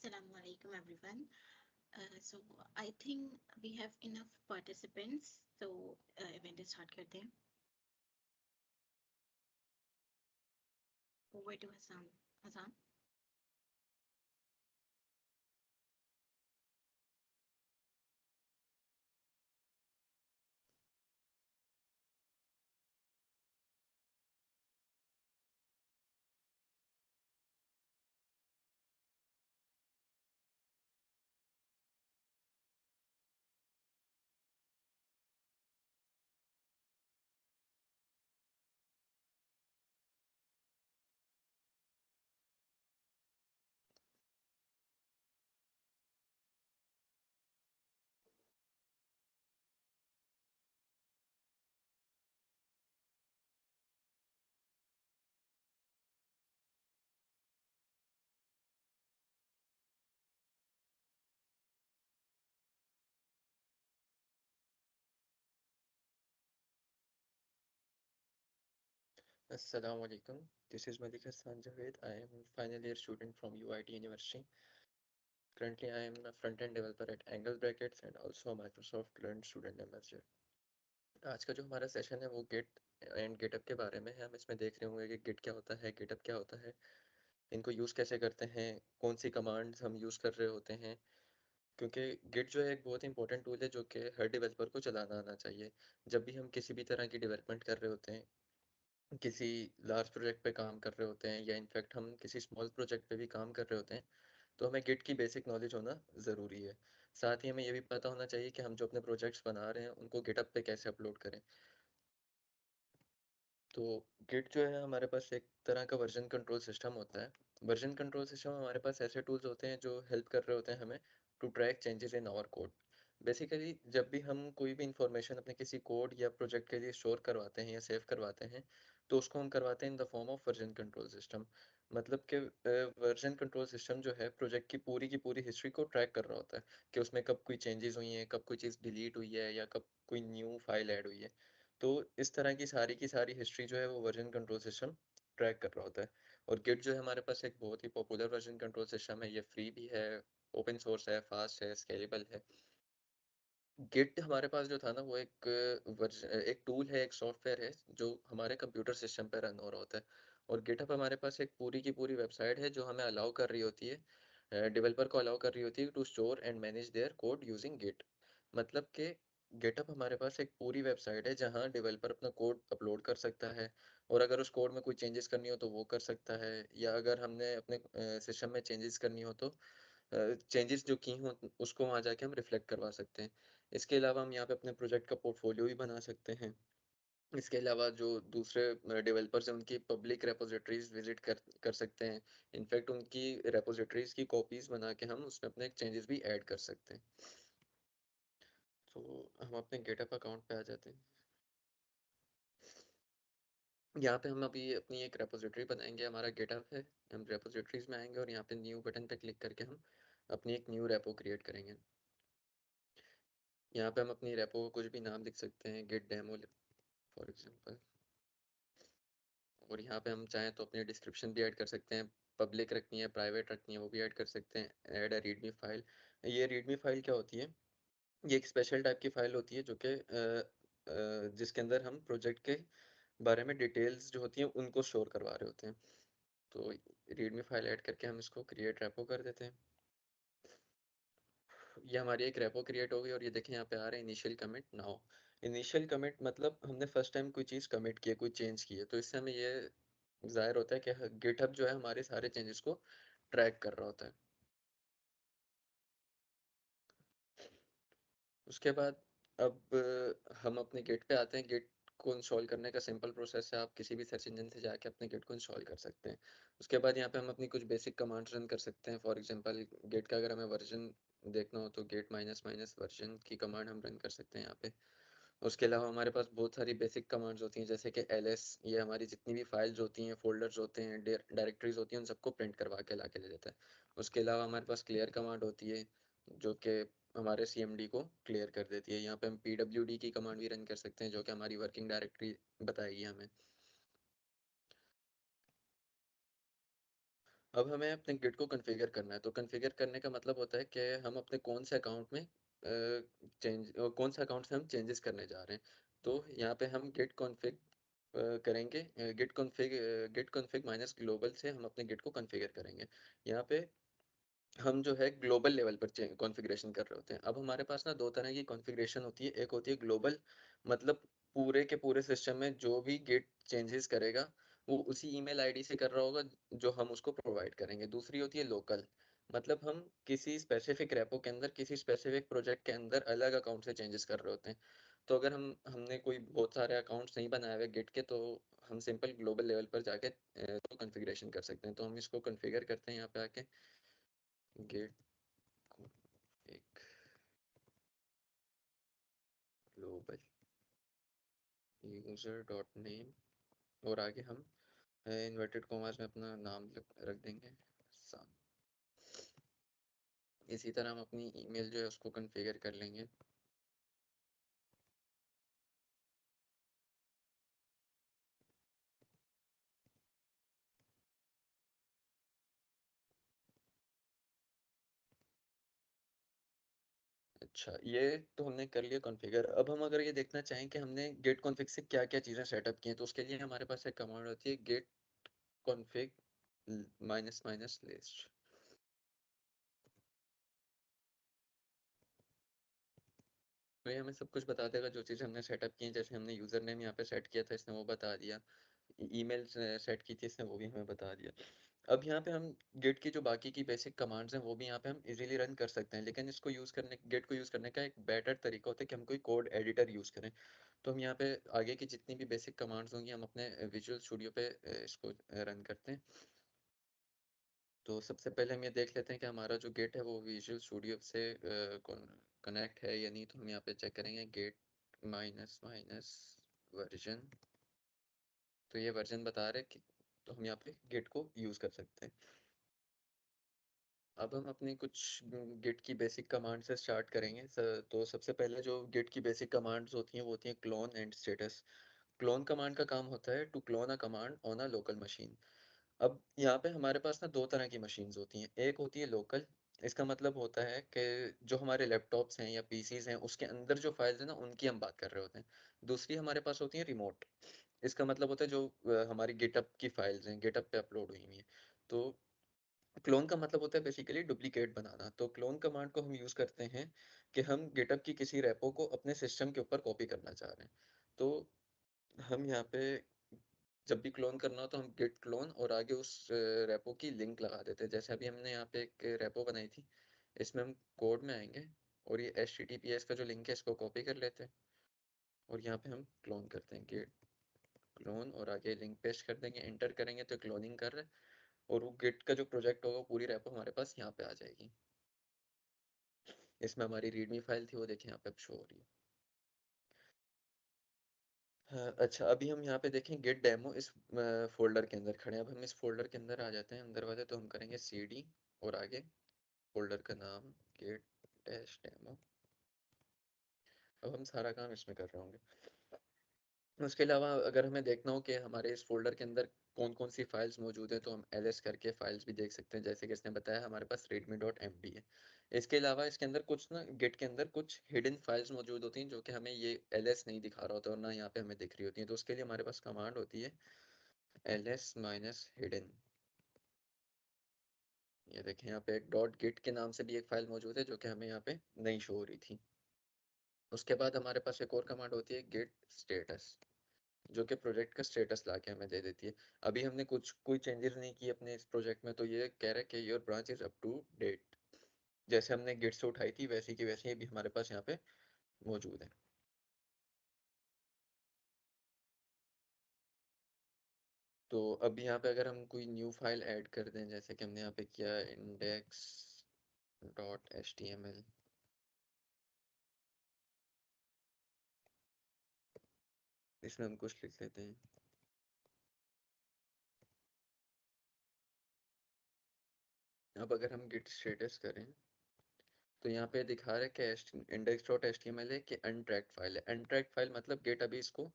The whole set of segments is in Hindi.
Assalamu alaikum everyone. So I think we have enough participants. So event start करते हैं. Over to Hassan. Hassan. Assalamu alaikum. This is Malik Hassan Javed. I am final year student from UIT University. Currently, I am a front-end developer at Angle Brackets and also a Microsoft Learn Student Ambassador. आज का जो हमारा सेशन है वो गिट एंड गिटअप के बारे में है। हम इसमें देख रहे होंगे कि गिट क्या होता है, गिटअप क्या होता है, इनको यूज़ कैसे करते हैं, कौन सी कमांड्स हम यूज़ कर रहे होते हैं। क्योंकि गिट जो है एक बहुत इंपॉर्टेंट टूल है जो कि हर डेवलपर को चलाना आना चाहिए। जब भी हम किसी भी तरह की डेवलपमेंट कर रहे होते हैं, किसी लार्ज प्रोजेक्ट पे काम कर रहे होते हैं या इनफैक्ट हम किसी स्मॉल प्रोजेक्ट पे भी काम कर रहे होते हैं, तो हमें गिट की बेसिक नॉलेज होना ज़रूरी है। साथ ही हमें ये भी पता होना चाहिए कि हम जो अपने प्रोजेक्ट्स बना रहे हैं उनको गिटअप पे कैसे अपलोड करें। तो गिट जो है हमारे पास एक तरह का वर्जन कंट्रोल सिस्टम होता है। वर्जन कंट्रोल सिस्टम हमारे पास ऐसे टूल्स होते हैं जो हेल्प कर रहे होते हैं हमें to track changes in our code. Basically जब भी हम कोई भी इंफॉर्मेशन अपने किसी कोड या प्रोजेक्ट के लिए स्टोर करवाते हैं या सेव करवाते हैं, तो उसको हम करवाते हैं in the form of version control system. मतलब कि वर्जन कंट्रोल सिस्टम जो है प्रोजेक्ट की पूरी हिस्ट्री को ट्रैक कर रहा होता है कि उसमें कब कोई चेंजेस हुई हैं, कब कोई चीज़ डिलीट हुई है या कब कोई न्यू फाइल ऐड हुई है। तो इस तरह की सारी हिस्ट्री जो है वो वर्जन कंट्रोल सिस्टम ट्रैक कर रहा होता है। और गिट जो है हमारे पास एक बहुत ही पॉपुलर वर्जन कंट्रोल सिस्टम है। ये फ्री भी है, ओपन सोर्स है, फास्ट है, स्केलेबल है। गिट हमारे पास जो था ना वो एक टूल है, एक सॉफ्टवेयर है जो हमारे कंप्यूटर सिस्टम पर रन हो रहा होता है। और गिटहब हमारे पास एक पूरी की पूरी वेबसाइट है जो हमें अलाउ कर रही होती है, डेवलपर को अलाउ कर रही होती है to store and manage their code using git. मतलब कि गिटहब हमारे पास एक पूरी वेबसाइट है जहाँ डेवलपर अपना कोड अपलोड कर सकता है, और अगर उस कोड में कोई चेंजेस करनी हो तो वो कर सकता है, या अगर हमने अपने सिस्टम में चेंजेस करनी हो तो चेंजेस जो की हों उसको वहाँ जाके हम रिफ्लेक्ट करवा सकते हैं। इसके अलावा हम यहाँ पे अपने प्रोजेक्ट का पोर्टफोलियो भी बना सकते हैं। इसके अलावा जो दूसरे डेवलपर्स हैं उनकी पब्लिक रेपोजिटरीज विजिट कर सकते हैं। इनफैक्ट उनकी रेपोजिटरीज की कॉपीज बना के हम उसमें अपने चेंजेस भी ऐड कर सकते हैं। तो हम अपने गेटअप अकाउंट पे आ जाते हैं। यहाँ पे हम अभी अपनी एक रेपोजिटरी बनाएंगे, हमारा गेटअप है। हम रेपोजिटरीज में आएंगे और यहाँ पे न्यू बटन पे क्लिक करके हम अपनी एक न्यू रेपो क्रिएट करेंगे। यहाँ पे हम अपनी रेपो को कुछ भी नाम लिख सकते हैं, गेट डेमो फॉर एग्जांपल। और यहाँ पे हम चाहें तो अपनी डिस्क्रिप्शन भी ऐड कर सकते हैं। पब्लिक रखनी है, प्राइवेट रखनी है, वो भी ऐड कर सकते हैं। ऐड अ रीडमी फाइल। ये रीडमी फाइल क्या होती है? ये एक स्पेशल टाइप की फाइल होती है जो कि जिसके अंदर हम प्रोजेक्ट के बारे में डिटेल्स जो होती हैं उनको स्टोर करवा रहे होते हैं। तो रीडमी फाइल ऐड करके हम इसको क्रिएट रेपो कर देते हैं। ये हमारी एक रेपो क्रिएट हो गई, और ये देखें यहाँ पे आ रहा है initial commit now. Initial commit मतलब हमने फर्स्ट टाइम कोई चीज़ कमिट की है, कोई चेंज की है, तो इससे हमें ये ज़ाहिर होता है कि गिटहब जो है हमारे सारे चेंजेस को ट्रैक कर रहा होता है। उसके बाद अब हम अपने गिट पे आते हैं। गिट को इंस्टॉल करने का सिंपल प्रोसेस है, आप किसी भी सर्च इंजन से जाके अपने गिट को इंस्टॉल कर सकते हैं। उसके बाद यहाँ पे हम अपनी कुछ बेसिक कमांड्स रन कर सकते हैं। फॉर एग्जांपल गिट का अगर हमें वर्जन देखना हो तो गेट माइनस माइनस वर्जन की कमांड हम रन कर सकते हैं यहाँ पे। उसके अलावा हमारे पास बहुत सारी बेसिक कमांड्स होती हैं जैसे कि ls, ये हमारी जितनी भी फाइल्स होती हैं, फोल्डर्स होते हैं, डायरेक्टरीज होती हैं, उन सबको प्रिंट करवा के ला के दे देता है। उसके अलावा हमारे पास क्लियर कमांड होती है जो कि हमारे cmd को क्लियर कर देती है। यहाँ पे हम pwd की कमांड भी रन कर सकते हैं जो कि हमारी वर्किंग डायरेक्टरी बताएगी हमें। अब हमें अपने गिट को कॉन्फ़िगर करना है, तो कॉन्फ़िगर करने का मतलब होता है कि हम अपने कौन से अकाउंट में कौन से अकाउंट से हम चेंजेस करने जा रहे हैं। तो यहाँ पे हम गिट कॉन्फ़िग करेंगे, गिट कॉन्फ़िग माइनस ग्लोबल से हम अपने गिट को कॉन्फ़िगर करेंगे। यहाँ पे हम जो है ग्लोबल लेवल पर कॉन्फ़िगरेशन कर रहे होते हैं। अब हमारे पास ना 2 तरह की कॉन्फ़िगरेशन होती है। एक होती है ग्लोबल, मतलब पूरे के पूरे सिस्टम में जो भी गिट चेंजेस करेगा, वो उसी ईमेल आईडी से कर रहा होगा जो हम उसको प्रोवाइड करेंगे। दूसरी होती है लोकल, मतलब हम किसी स्पेसिफिक रेपो के अंदर, किसी स्पेसिफिक प्रोजेक्ट के अंदर अलग अकाउंट से चेंजेस कर रहे होते हैं। तो अगर हमने कोई बहुत सारे अकाउंट्स नहीं बनाए हुए गिट के, तो हम सिंपल ग्लोबल लेवल पर जाके तो कॉन्फ़िगरेशन कर सकते हैं। तो हम इसको कॉन्फ़िगर करते हैं यहाँ पे आके, गिट एक ग्लोबल यूजर डॉट नेम, और आगे हम इन्वर्टेड कॉमास में अपना नाम रख देंगे साम। इसी तरह हम अपनी ईमेल जो है उसको कॉन्फ़िगर कर लेंगे। अच्छा, ये तो हमने कर लिया कॉन्फ़िगर। अब हम अगर ये देखना चाहें कि हमने गेट कॉन्फ़िग से क्या क्या चीज़ें सेटअप की हैं, तो उसके लिए हमारे पास एक कमांड होती है git config minus minus list. तो ये हमें सब कुछ बता देगा जो चीज़ हमने सेटअप की है। जैसे हमने यूज़र नेम यहाँ पे सेट किया था, इसने वो बता दिया। ईमेल सेट की थी, इसने वो भी हमें बता दिया। अब यहाँ पे हम गिट की जो बाकी की बेसिक कमांड्स हैं वो भी यहाँ पे हम इजीली रन कर सकते हैं, लेकिन इसको यूज़ करने, गिट को यूज़ करने का एक बेटर तरीका होता है कि हम कोई कोड एडिटर यूज़ करें। तो हम यहाँ पे आगे की जितनी भी बेसिक कमांड्स होंगी हम अपने विजुअल स्टूडियो पे इसको रन करते हैं। तो सबसे पहले हम ये देख लेते हैं कि हमारा जो गिट है वो विजुअल स्टूडियो से कनेक्ट है या नहीं। तो हम यहाँ पे चेक करेंगे गेट माइनस माइनस वर्जन, तो ये वर्जन बता रहे कि, तो हम यहाँ पे गिट को यूज़ कर सकते हैं। अब हम अपनी कुछ गिट की बेसिक कमांड से स्टार्ट करेंगे। तो सबसे पहले जो गिट की बेसिक कमांड्स होती हैं वो होती हैं clone and status. Clone command का काम होता है to clone a command on a local machine. अब यहाँ पे हमारे पास ना दो तरह की मशीन्स होती हैं। एक होती है लोकल, इसका मतलब होता है कि जो हमारे लैपटॉप्स हैं या पीसीज हैं उसके अंदर जो फाइल्स हैं ना उनकी हम बात कर रहे होते हैं। दूसरी हमारे पास होती है रिमोट, इसका मतलब होता है जो हमारी गिटअप की फाइल्स हैं, गिटअप पे अपलोड हुई हुई हैं। तो क्लोन का मतलब होता है बेसिकली डुप्लीकेट बनाना। तो क्लोन कमांड को हम यूज़ करते हैं कि हम गिटअप की किसी रेपो को अपने सिस्टम के ऊपर कॉपी करना चाह रहे हैं। तो हम यहाँ पे जब भी क्लोन करना हो तो हम गिट क्लोन और आगे उस रेपो की लिंक लगा देते हैं। जैसे अभी हमने यहाँ पे एक रेपो बनाई थी, इसमें हम कोड में आएंगे और ये HTTPS का जो लिंक है इसको कॉपी कर लेते हैं और यहाँ पे हम क्लोन करते हैं गिट क्लोन और आगे लिंक पेस्ट कर देंगे, एंटर करेंगे तो क्लोनिंग कर रहा है। और वो गिट का जो प्रोजेक्ट होगा पूरी रेपो हमारे पास यहाँ पे आ जाएगी। इसमें हमारी रीडमी फाइल थी, वो देखें यहाँ पे अब शो हो रही है। हाँ, अच्छा अभी हम यहाँ पे देखें गेट डेमो इस फोल्डर के अंदर खड़े हैं। अब हम इस फोल्डर के अंदर आ जाते हैं, अंदर वाले, तो हम करेंगे CD और आगे फोल्डर का नाम गेट डैश डेमो। अब हम सारा काम इसमें कर रहे होंगे। उसके अलावा अगर हमें देखना हो कि हमारे इस फोल्डर के अंदर कौन कौन सी फाइल्स मौजूद है तो हम ls करके फाइल्स भी देख सकते हैं। जैसे कि इसने बताया हमारे पास readme.md है। इसके अलावा इसके अंदर कुछ ना गिट के अंदर कुछ हिडन फाइल्स मौजूद होती हैं जो कि हमें ये ls नहीं दिखा रहा होता और ना यहाँ पे हमें दिख रही होती हैं। तो उसके लिए हमारे पास कमांड होती है ls माइनस हिडन। ये देखें यहाँ पे एक डॉट गिट के नाम से भी एक फाइल मौजूद है जो कि हमें यहाँ पे नहीं शो हो रही थी। उसके बाद हमारे पास एक और कमांड होती है गेट स्टेटस, जो कि प्रोजेक्ट का स्टेटस ला के हमें दे देती है। अभी हमने कुछ कोई चेंजेस नहीं किए अपने इस प्रोजेक्ट में, तो ये कह रहा है कि your branch is up to date. जैसे हमने गिट से उठाई थी वैसी की वैसी अभी हमारे पास यहाँ पे मौजूद है। तो अब यहाँ पे अगर हम कोई न्यू फाइल ऐड कर दें, जैसे कि हमने यहाँ पे किया index.html, इसमें हम कुछ लिख लेते हैं। अब अगर हम गिट स्टेटस करें तो यहाँ पे दिखा रहा है कि index.html है कि अनट्रैक्ड फाइल है। अनट्रैक्ड फाइल मतलब गेट अभी इसको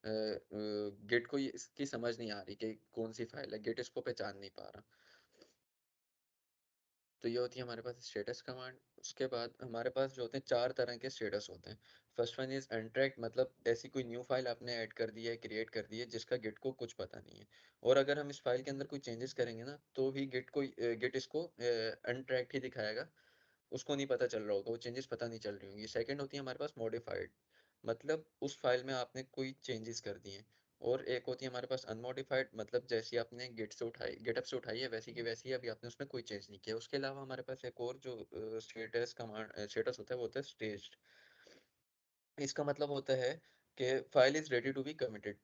गेट को इसकी समझ नहीं आ रही कि कौन सी फाइल है, गेट इसको पहचान नहीं पा रहा। तो ये होती है हमारे पास स्टेटस कमांड। उसके बाद हमारे पास जो होते हैं 4 तरह के स्टेटस होते हैं। फर्स्ट वन इज अनट्रैक्ड, मतलब ऐसी कोई न्यू फाइल आपने ऐड कर दी है, क्रिएट कर दी है, जिसका गिट को कुछ पता नहीं है, और अगर हम इस फाइल के अंदर कोई चेंजेस करेंगे ना तो भी गिट इसको अनट्रैक्ड ही दिखाएगा, उसको नहीं पता चल रहा होगा, वो चेंजेस पता नहीं चल रही होंगी। सेकंड होती है हमारे पास मॉडिफाइड, मतलब उस फाइल में आपने कोई चेंजेस कर दिए हैं। और एक होती है हमारे पास अनमॉडिफाइड, मतलब जैसी आपने गिटअप से उठाई है वैसी की वैसी है, अभी आपने उसमें कोई चेंज नहीं किया। उसके अलावा हमारे पास एक और जो स्टेटस होता है वो होता है स्टेज्ड। इसका मतलब होता है कि file is ready to be committed.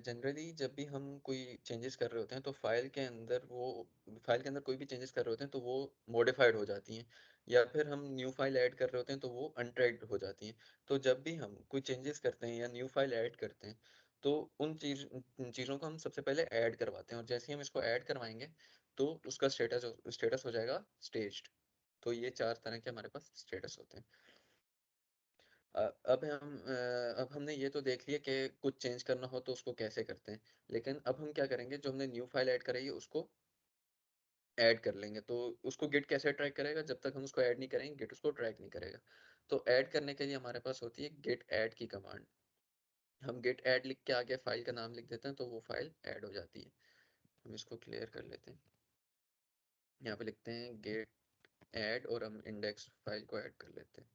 Generally जब भी हम कोई चेंजेस कर रहे होते हैं तो फाइल के अंदर कोई भी चेंजेस कर रहे होते हैं तो वो मॉडिफाइड हो जाती हैं, या फिर हम न्यू फाइल ऐड कर रहे होते हैं तो वो अनट्रैक्ड हो जाती हैं। तो जब भी हम कोई चेंजेस करते हैं या न्यू फाइल ऐड करते हैं तो उन चीज़ों को हम सबसे पहले ऐड करवाते हैं, और जैसे ही हम इसको ऐड करवाएंगे तो उसका स्टेटस हो जाएगा स्टेज्ड। तो ये 4 तरह के हमारे पास स्टेटस होते हैं। अब हमने ये तो देख लिया कि कुछ चेंज करना हो तो उसको कैसे करते हैं, लेकिन अब हम क्या करेंगे, जो हमने न्यू फाइल ऐड कराई है उसको ऐड कर लेंगे। तो उसको गिट कैसे ट्रैक करेगा, जब तक हम उसको ऐड नहीं करेंगे गिट उसको ट्रैक नहीं करेगा। तो ऐड करने के लिए हमारे पास होती है गिट ऐड की कमांड। हम गिट ऐड लिख के आगे फाइल का नाम लिख देते हैं तो वो फाइल ऐड हो जाती है। हम इसको क्लियर कर लेते हैं, यहाँ पे लिखते हैं गिट ऐड और हम इंडेक्स फाइल को ऐड कर लेते हैं।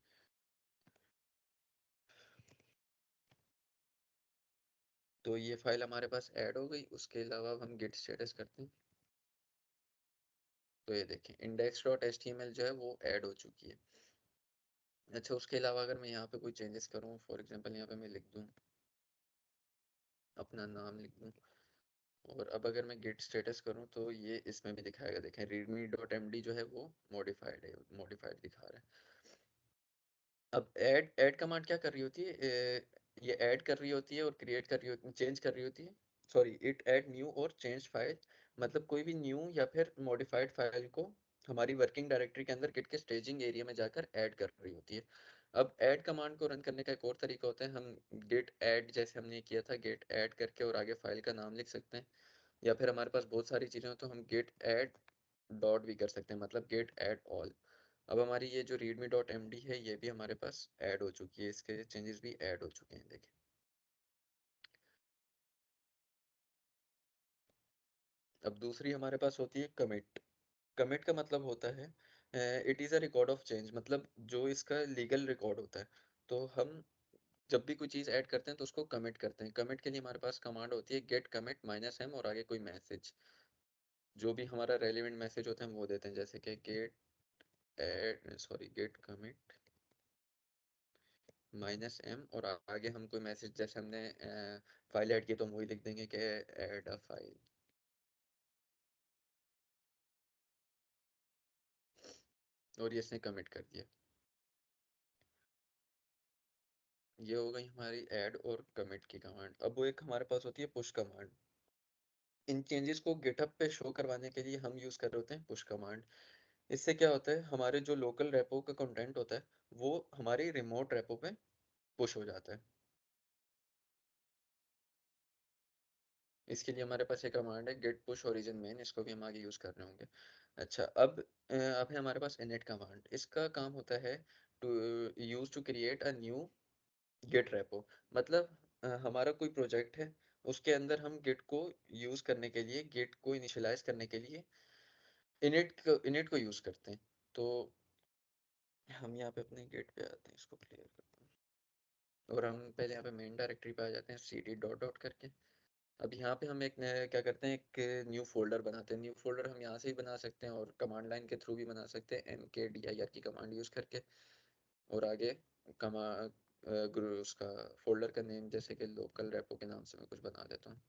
तो ये फाइल हमारे पास ऐड हो गई। उसके अलावा अब हम गिट स्टेटस करते हैं, तो ये देखें index dot H T M L जो है वो ऐड हो चुकी है। अच्छा, उसके अलावा अगर मैं यहाँ पे कोई चेंजेस करूँ, फॉर एग्जांपल यहाँ पे मैं लिख दूँ, अपना नाम लिख दूँ, और अब अगर मैं गेट स्टेटस करूँ तो ये इसमें भी दिखाएगा। देखें रीडमी डॉट एम डी जो है वो मॉडिफाइड दिखा रहा है। अब ऐड कमांड क्या कर रही होती है, ये ऐड कर रही होती है और क्रिएट कर रही होती, चेंज कर रही होती है। सॉरी, इट ऐड न्यू और चेंज फाइल, मतलब कोई भी न्यू या फिर मॉडिफाइड फाइल को हमारी वर्किंग डायरेक्टरी के अंदर गिट के स्टेजिंग एरिया में जाकर ऐड कर रही होती है। अब ऐड कमांड को रन करने का एक और तरीका होता है, हम गिट ऐड जैसे हमने किया था, गिट ऐड करके और आगे फाइल का नाम लिख सकते हैं, या फिर हमारे पास बहुत सारी चीज़ें हो तो हम गेट ऐड डॉट भी कर सकते हैं, मतलब गेट ऐड ऑल। अब हमारी ये जो रीडमी डॉट एम डी है ये भी हमारे पास ऐड हो चुकी है, इसके चेंजेस भी ऐड हो चुके हैं, देखिए। अब दूसरी हमारे पास होती है कमिट। कमिट का मतलब होता है it is a record of change, मतलब जो इसका लीगल रिकॉर्ड होता है। तो हम जब भी कोई चीज़ ऐड करते हैं तो उसको कमिट करते हैं। कमिट के लिए हमारे पास कमांड होती है गेट कमिट माइनस एम और आगे कोई मैसेज, जो भी हमारा रेलिवेंट मैसेज होता है हम वो देते हैं, जैसे कि गेट कमिट माइनस एम और आगे हम कोई मैसेज, जैसे हमने फाइल ऐड की तो हम वही लिख देंगे कि ऐड अ फाइल, और ये इसने कमिट कर दिया। ये हो गई हमारी ऐड और कमिट की कमांड। अब वो एक हमारे पास होती है पुश कमांड। इन चेंजेस को गिटहब पे शो करवाने के लिए हम यूज़ कर रहे होते हैं पुश कमांड। इससे क्या होता है, हमारे जो लोकल रेपो का कंटेंट होता है वो हमारी रिमोट रेपो पे पुश हो जाता है। इसके लिए हमारे पास एक कमांड है गेट पुश ओरिजिन मेन, इसको भी हम आगे यूज़ कर रहे होंगे। अच्छा, अब है हमारे पास इनिट कमांड। इसका काम होता है to to create a new git repo, मतलब हमारा कोई प्रोजेक्ट है, उसके अंदर हम गिट को यूज़ करने के लिए, गिट को इनिशियलाइज करने के लिए इनिट को यूज़ करते हैं। तो हम यहाँ पे अपने गिट पे आते हैं, इसको क्लियर करते हैं, और हम पहले यहाँ पे मेन डायरेक्टरी पे आ जाते हैं cd डॉट डॉट करके। अब यहाँ पे हम क्या करते हैं, एक न्यू फोल्डर बनाते हैं। न्यू फोल्डर हम यहाँ से ही बना सकते हैं और कमांड लाइन के थ्रू भी बना सकते हैं, mkdir की कमांड यूज़ करके। और आगे कमा उसका फोल्डर का नेम जैसे कि लोकल रेपो के नाम से मैं कुछ बना देता हूँ।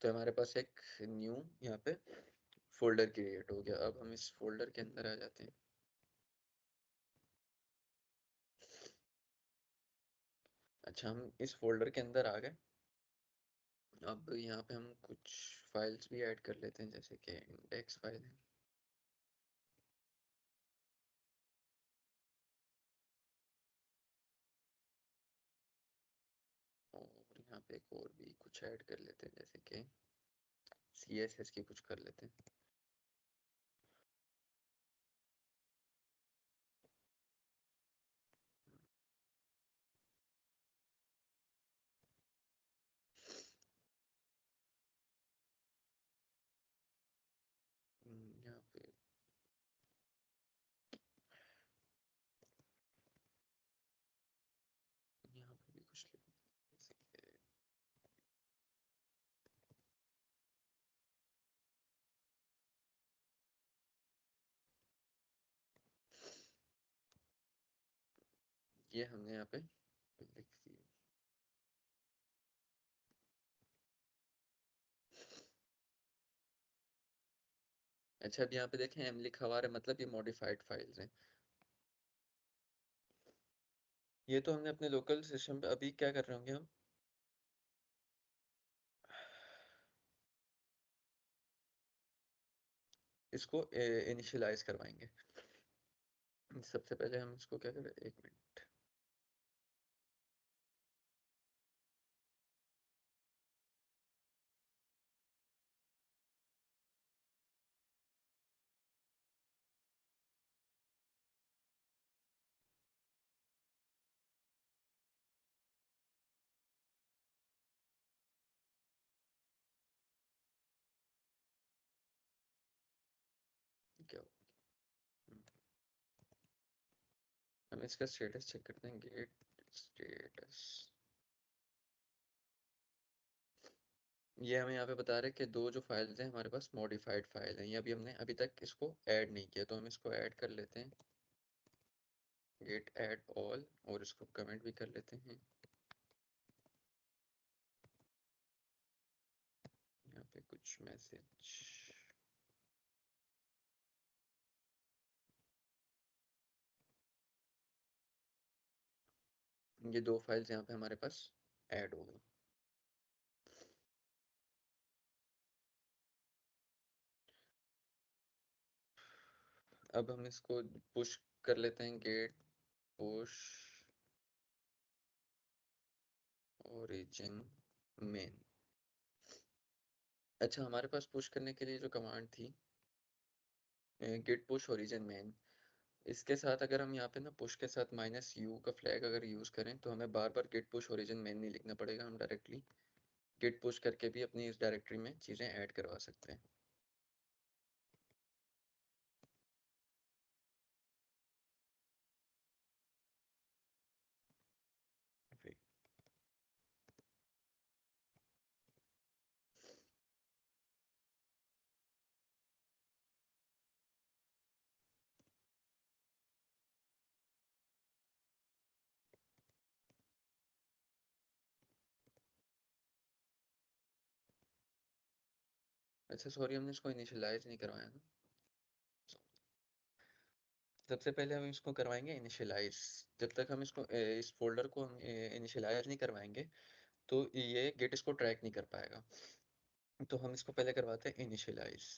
तो हमारे पास एक न्यू यहाँ पे फोल्डर क्रिएट हो गया। अब हम इस फोल्डर के अंदर आ जाते हैं। अच्छा, हम इस फोल्डर के अंदर आ गए। अब यहाँ पे हम कुछ फाइल्स भी ऐड कर लेते हैं, जैसे कि इंडेक्स फाइल है, और यहाँ पे एक और भी कुछ ऐड कर लेते हैं, जैसे कि CSS की कुछ कर लेते हैं। ये हमने यहाँ पे लिख दिया। अच्छा, अब यहाँ पे देखें एम लिखा हुआ है, मतलब ये मॉडिफाइड फाइल्स हैं। ये तो हमने अपने लोकल सिस्टम पे, अभी क्या कर रहे होंगे हम, इसको इनिशियलाइज करवाएंगे। सबसे पहले हम इसको क्या करें, एक मिनट। क्या हो, हम इसका स्टेटस चेक करते हैं, गेट स्टेटस। ये हमें यहाँ पे बता रहे हैं कि दो जो फाइल्स हैं हमारे पास मॉडिफाइड फाइल हैं, ये अभी हमने अभी तक इसको ऐड नहीं किया, तो हम इसको ऐड कर लेते हैं, गेट ऐड ऑल, और इसको कमेंट भी कर लेते हैं। यहाँ पे कुछ मैसेज, ये दो फाइल्स यहाँ पे हमारे पास ऐड हो गई। अब हम इसको पुश कर लेते हैं, गेट पुश ओरिजिन मेन। अच्छा, हमारे पास पुश करने के लिए जो कमांड थी, गेट पुश ओरिजिन मेन, इसके साथ अगर हम यहाँ पे ना पुश के साथ -u का फ्लैग अगर यूज़ करें तो हमें बार बार गेट पुश ओरिजिन मेन नहीं लिखना पड़ेगा, हम डायरेक्टली गेट पुश करके भी अपनी इस डायरेक्टरी में चीज़ें ऐड करवा सकते हैं। फिर अच्छा सॉरी, हमने इसको इनिशियलाइज नहीं करवाया ना। सबसे पहले हम इसको करवाएंगे इनिशियलाइज। जब तक हम इसको इस फोल्डर को हम इनिशियलाइज नहीं करवाएंगे तो ये गेट इसको ट्रैक नहीं कर पाएगा, तो हम इसको पहले करवाते हैं इनिशियलाइज।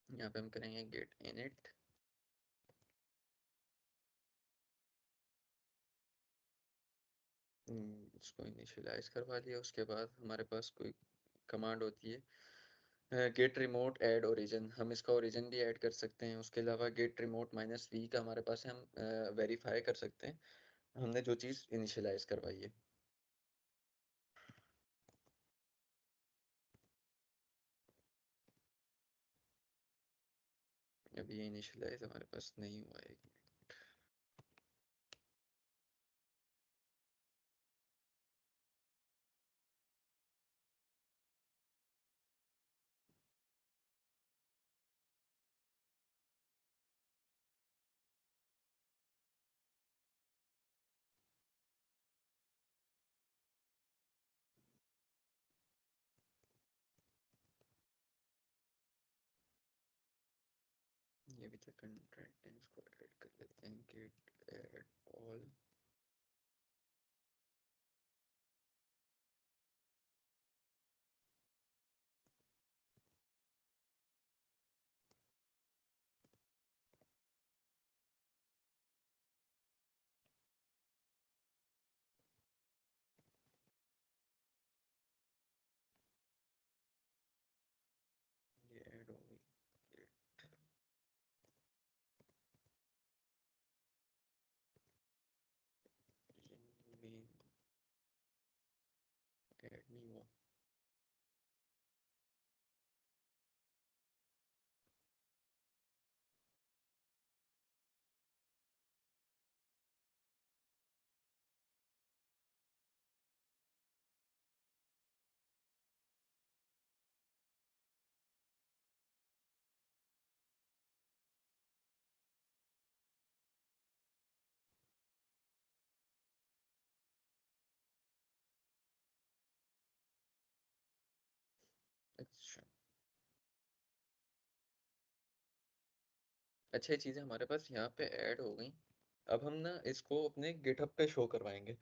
यहाँ पे हम करेंगे गेट इनिट, इसको इनिशियलाइज करवा लिया। उसके बाद हमारे पास कोई कमांड होती है गेट रिमोट ऐड ओरिजिन, हम इसका ओरिजिन भी ऐड कर सकते हैं। उसके अलावा गेट रिमोट -v का हमारे पास है, हम वेरीफाई कर सकते हैं हमने जो चीज़ इनिशियलाइज करवाई है। अभी ये इनिशियलाइज हमारे पास नहीं हुआ है। ये भी तो कंटेंट है, इसको ऐड कर लेते हैं, गेट ऐड ऑल। ये ऐड हो गई। अच्छा, ये चीज़ें हमारे पास यहाँ पे ऐड हो गई। अब हम ना इसको अपने गिटहब पे शो करवाएंगे।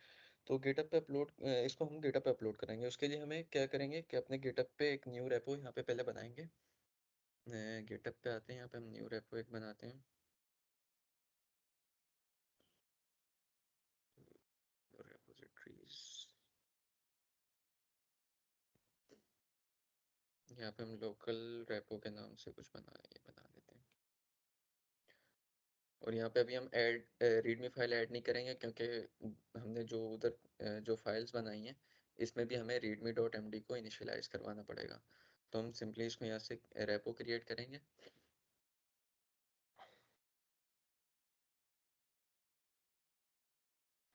तो गिटहब पे अपलोड इसको हम गिटहब पे अपलोड कराएंगे। उसके लिए हमें क्या करेंगे कि अपने गिटहब पे एक न्यू रेपो यहाँ पे पहले बनाएंगे। गिटहब पे आते हैं, यहाँ पे हम न्यू रेपो एक बनाते हैं। रेपोजिटरीज, यहाँ पे हम लोकल रेपो के नाम से कुछ बना देते हैं। और यहाँ पे अभी हम ऐड रीडमी फाइल ऐड नहीं करेंगे, क्योंकि हमने जो उधर जो फाइल्स बनाई हैं इसमें भी हमें readme डॉट एम डी को इनिशियलाइज करवाना पड़ेगा। तो हम सिंपली इसको यहाँ से रेपो क्रिएट करेंगे।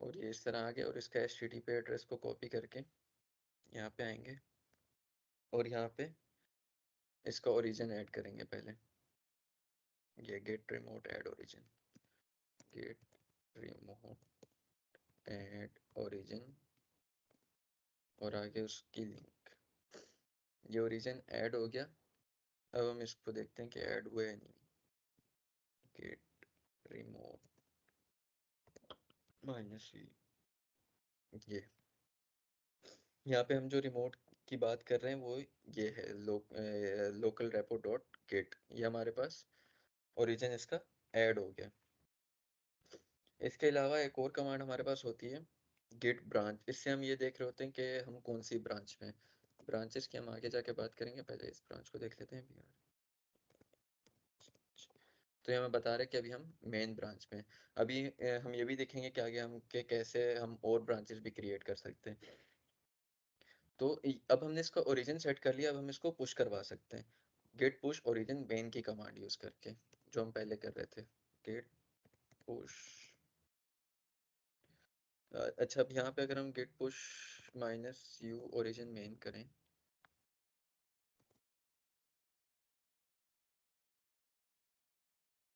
और ये इस तरह आ गया, और इसका HTTP एड्रेस को कॉपी करके यहाँ पे आएंगे और यहाँ पे इसका ओरिजिन ऐड करेंगे पहले। ये git remote add origin, git remote add origin, और आगे उसकी लिंक। ये ओरिजिन ऐड हो गया। अब हम इसको देखते हैं कि ऐड हुआ है नहीं। गेट रिमोट माइनस ये, यहाँ पे हम जो रिमोट की बात कर रहे हैं वो ये है लोकल रेपो डॉट गेट। ये हमारे पास ओरिजिन इसका ऐड हो गया। इसके अलावा एक और कमांड हमारे पास होती है गिट ब्रांच। इससे हम ये देख रहे होते हैं कि हम कौन सी ब्रांच में। ब्रांचेस की हम आगे जाके बात करेंगे, पहले इस ब्रांच को देख लेते हैं बिहार। तो ये हमें बता रहे हैं कि अभी हम मेन ब्रांच में हैं। अभी हम ये भी देखेंगे कि आगे हम के कैसे हम और ब्रांचेस भी क्रिएट कर सकते हैं। तो अब हमने इसका ओरिजिन सेट कर लिया। अब हम इसको पुश करवा सकते हैं गेट पुश ओरिजिन मेन की कमांड यूज करके, जो हम पहले कर रहे थे। गेट पुश, अच्छा, अब यहाँ पे अगर हम git push minus U origin main करें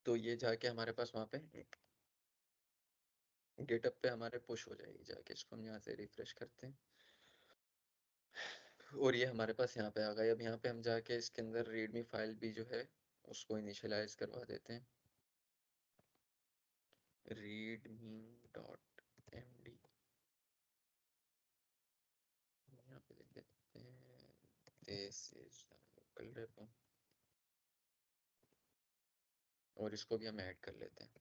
तो ये जाके हमारे पास वहाँ पे गेटअप पे हमारे पुश हो जाएगी जाके। इसको हम यहाँ से रिफ्रेश करते हैं और ये हमारे पास यहाँ पे आ गई। अब यहाँ पे हम जाके इसके अंदर रीडमी फाइल भी जो है उसको इनिशियलाइज करवा देते हैं। रीडमी डॉट एम डी, यहाँ पे लिख देते हैं दिस इज लोकल रेपो, और इसको भी हम ऐड कर लेते हैं।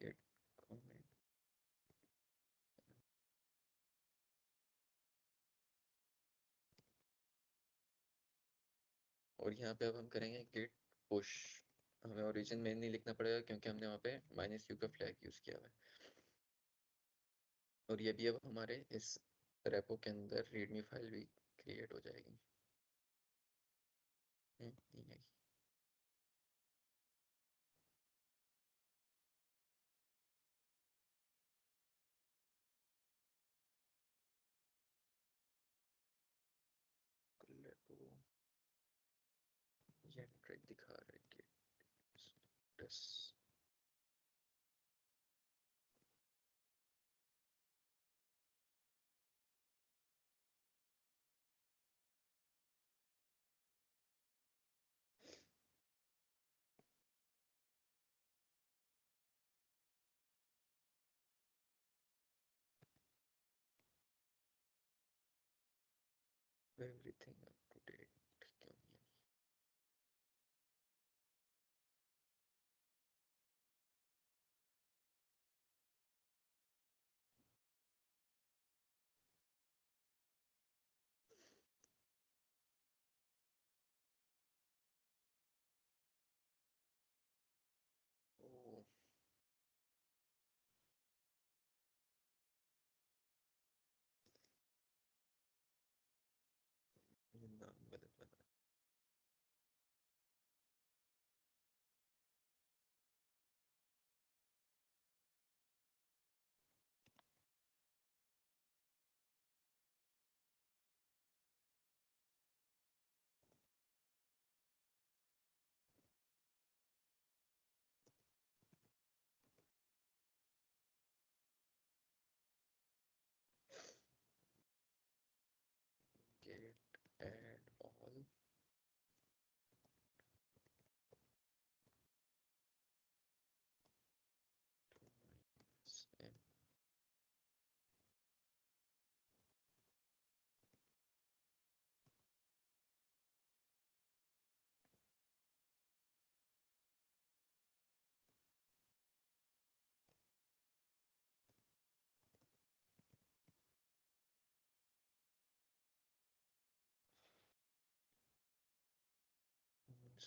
गेट कमेंट, और यहाँ पे अब हम करेंगे गेट पुश। हमें ओरिजिन में नहीं लिखना पड़ेगा क्योंकि हमने वहाँ पे माइनस यू का फ्लैग यूज किया हुआ है। और ये भी अब हमारे इस रेपो के अंदर रीडमी फाइल भी क्रिएट हो जाएगी। नहीं आई। रेपो ये ट्रैक दिखा रहा है कि status. Everything up to date क्यों नहीं है? ओ,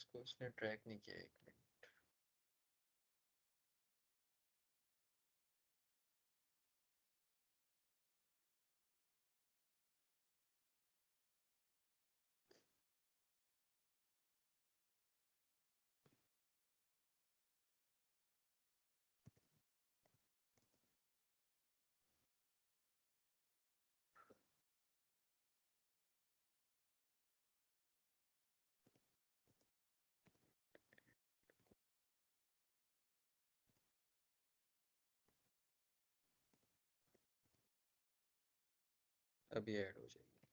प्रोग्रेस को इसने ट्रैक नहीं किया। एक मिनट, अभी ऐड हो जाएगी।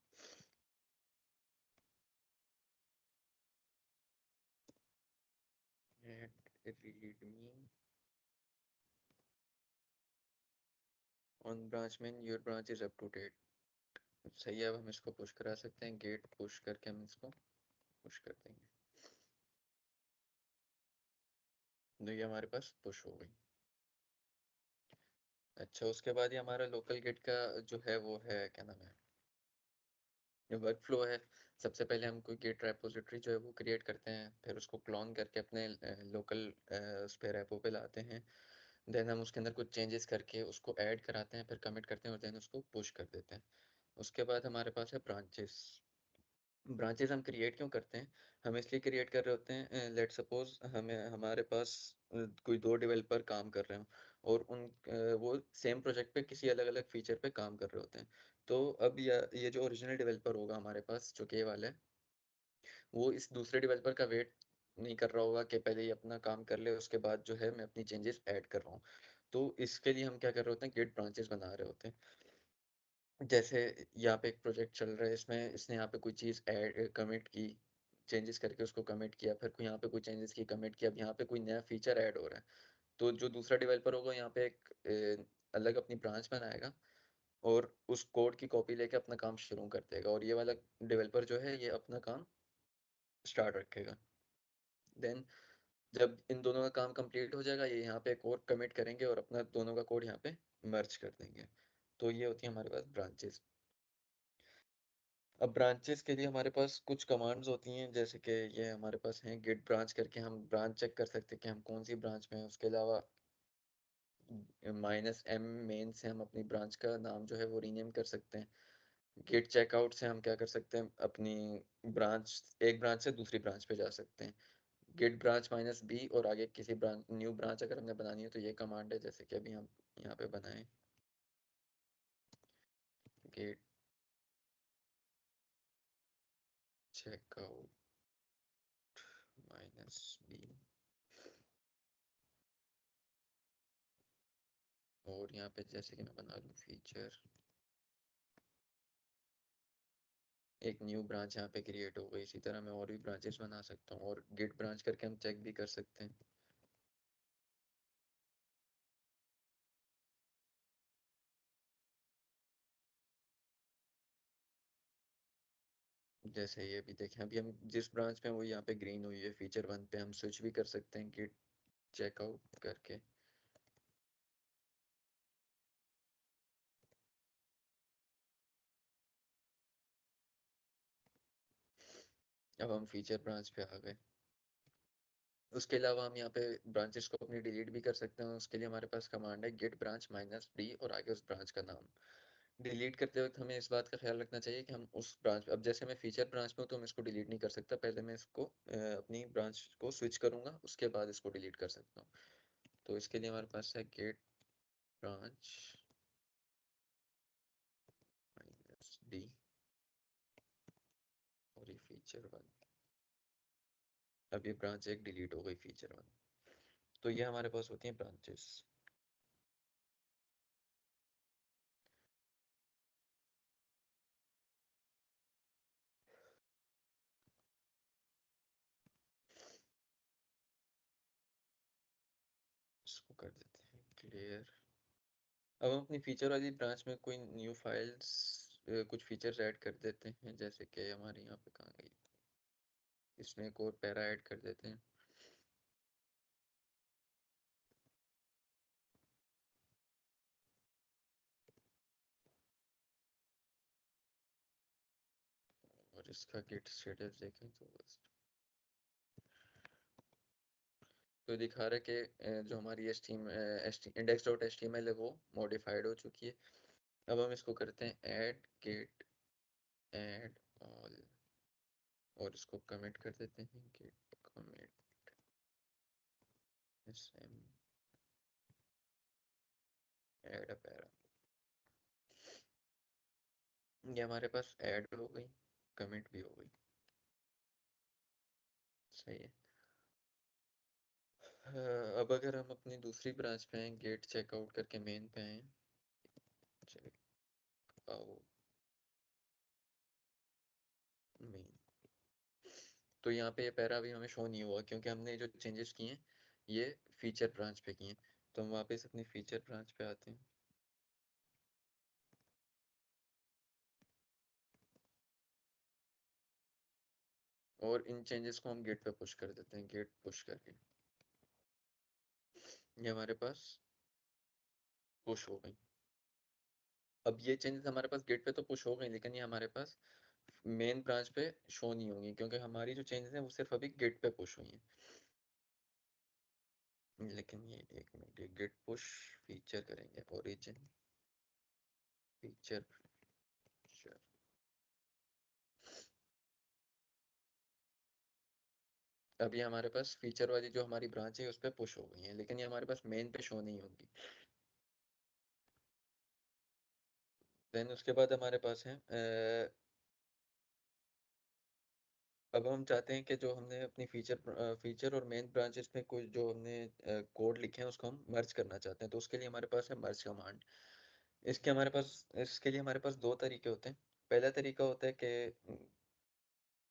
ऐड रीडमी ऑन ब्रांच में, your branch is up to date. सही है, अब हम इसको पुश करा सकते हैं, गेट पुश करके हम इसको पुश कर देंगे। तो ये हमारे पास पुश हो गई। अच्छा, उसके बाद ये हमारा लोकल गेट का जो है वो है, क्या नाम है, वर्क फ्लो है। सबसे पहले हम कोई गेट रेपोजिटरी जो है वो क्रिएट करते हैं, फिर उसको क्लोन करके अपने लोकल उस पे रेपो पे लाते हैं। देन हम उसके अंदर कुछ चेंजेस करके उसको ऐड कराते हैं, फिर कमिट करते हैं और देन उसको पुश कर देते हैं। उसके बाद हमारे पास है ब्रांचेस। ब्रांचेस हम क्रिएट क्यों करते हैं? हम इसलिए क्रिएट कर रहे होते हैं, लेट सपोज हमें हमारे पास कोई दो डेवलपर काम कर रहे हो और वो सेम प्रोजेक्ट पे किसी अलग अलग फीचर पे काम कर रहे होते हैं। तो अब ये जो ओरिजिनल डेवलपर होगा हमारे पास, जो के वाला है, वो इस दूसरे डेवलपर का वेट नहीं कर रहा होगा कि पहले ये अपना काम कर ले, उसके बाद जो है मैं अपनी चेंजेस ऐड कर रहा हूँ। तो इसके लिए हम क्या कर रहे होते हैं, गेट ब्रांचेस बना रहे होते हैं। जैसे यहाँ पे एक प्रोजेक्ट चल रहा है, इसमें इसने यहाँ पे कोई चीज़ ऐड कमिट की, चेंजेस करके उसको कमिट किया, फिर कोई यहाँ पे कोई चेंजेस की, कमिट किया, अब यहाँ पे कोई नया फीचर ऐड हो रहा है। तो जो दूसरा डेवलपर होगा यहाँ पे एक अलग अपनी ब्रांच बनाएगा और उस कोड की कॉपी लेके अपना काम शुरू कर देगा, और ये वाला डेवलपर जो है ये अपना काम स्टार्ट रखेगा। देन जब इन दोनों का काम कंप्लीट हो जाएगा, ये यहाँ पे एक और कमिट करेंगे और अपना दोनों का कोड यहाँ पे मर्ज कर देंगे। तो ये होती है हमारे पास ब्रांचेस। अब ब्रांचेस के लिए हमारे पास कुछ कमांड्स होती हैं, जैसे कि ये हमारे पास हैं गिट ब्रांच करके, हम ब्रांच चेक कर सकते हैं कि हम कौन सी ब्रांच में हैं। उसके अलावा -m मेन से हम अपनी ब्रांच का नाम जो है वो रीनेम कर सकते हैं। गिट चेकआउट से हम क्या कर सकते हैं, अपनी ब्रांच, एक ब्रांच से दूसरी ब्रांच पे जा सकते हैं। गिट ब्रांच -b और आगे किसी ब्रांच, न्यू ब्रांच अगर हमने बनानी है तो ये कमांड है, जैसे कि अभी हम यहाँ पे बनाएं गिट चेकआउट -b, और यहाँ पे जैसे कि मैं बना लूँ फीचर, एक न्यू ब्रांच यहाँ पे क्रिएट हो गई। इसी तरह मैं और भी ब्रांचेस बना सकता हूँ, और गिट ब्रांच करके हम चेक भी कर सकते हैं। जैसे ये भी देखें, अभी हम जिस ब्रांच में वो यहाँ पे ग्रीन हुई है फीचर 1 पे, हम स्विच भी कर सकते हैं गिट चेकआउट करके। अब हम फीचर ब्रांच पे आ गए। उसके अलावा हम यहाँ पे ब्रांचेस को अपनी डिलीट भी कर सकते हैं। उसके लिए हमारे पास कमांड है गिट ब्रांच -d और आगे उस ब्रांच का नाम। डिलीट करते वक्त हमें इस बात का ख्याल रखना चाहिए कि हम उस ब्रांच, अब जैसे मैं फीचर ब्रांच में हूँ तो मैं इसको डिलीट नहीं कर सकता, पहले मैं इसको अपनी ब्रांच को स्विच करूंगा, उसके बाद इसको डिलीट कर सकता हूँ। तो इसके लिए हमारे पास है गेट ब्रांच -d और ये फीचर 1। अब ये ब्रांच एक डिलीट हो गई, फीचर 1। तो ये हमारे पास होती हैं ब्रांचेस। इसको कर देते हैं क्लियर। अब हम अपनी फीचर वाली ब्रांच में कोई न्यू फाइल्स, कुछ फीचर्स ऐड कर देते हैं, जैसे कि हमारे यहाँ पे कहाँ गई, इसमें एक और पैरा ऐड कर देते हैं। और इसका गिट स्टेटस देखें तो बस तो दिखा रहा है कि जो हमारी index dot H T M L है वो मॉडिफाइड हो चुकी है। अब हम इसको करते हैं ऐड गेट ऐड ऑल और इसको कमेंट कर देते हैं git commit sm add a para. ये हमारे पास ऐड हो गई, कमेंट भी हो गई। सही है। अब अगर हम अपनी दूसरी ब्रांच पे हैं, गेट चेकआउट करके मेन पे हैं, चेकआउट मेन, तो यहाँ पे ये पैरा अभी हमें शो नहीं हुआ क्योंकि हमने जो चेंजेस किए हैं ये फीचर ब्रांच पे किए हैं। तो हम वापस अपनी फीचर ब्रांच पे आते हैं और इन चेंजेस को हम गेट पे पुश कर देते हैं। गेट पुश करके ये हमारे पास पुश हो गई। अब ये चेंजेस हमारे पास गेट पे तो पुश हो गई, लेकिन ये हमारे पास मेन ब्रांच पे शो नहीं होंगी क्योंकि हमारी जो चेंजेस हैं वो सिर्फ अभी गेट पे पुश हुई हैं। लेकिन ये एक मिनट, ये गेट पुश फीचर करेंगे, ओरिजिन फीचर, अभी हमारे पास फीचर वाली जो हमारी ब्रांच है उस पर पुश हो गई है, लेकिन ये हमारे पास मेन पे शो नहीं होगी। देन उसके बाद हमारे पास है अब हम चाहते हैं कि जो हमने अपनी फीचर और मेन ब्रांचेस में कुछ जो हमने कोड लिखे हैं उसको हम मर्ज करना चाहते हैं। तो उसके लिए हमारे पास है मर्ज कमांड। इसके लिए हमारे पास दो तरीके होते हैं। पहला तरीका होता है कि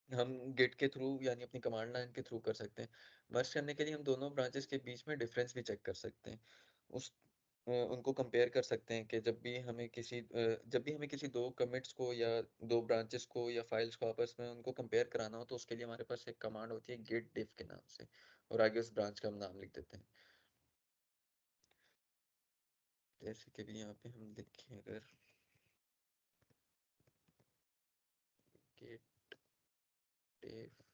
हम गिट के थ्रू यानी अपनी कमांड लाइन के थ्रू कर सकते हैं। मर्ज करने के लिए हम दोनों ब्रांचेस के बीच में डिफरेंस भी चेक कर सकते हैं। उनको कंपेयर कर सकते हैं कि जब भी हमें किसी दो कमिट्स को या दो ब्रांचेस को या फाइल्स को आपस में उनको कंपेयर कराना हो, तो उसके लिए हमारे पास एक कमांड होती है git diff के नाम से, और आगे उस ब्रांच का हम नाम लिख देते हैं। जैसे कि भी यहाँ पे हम लिखें अगर git diff,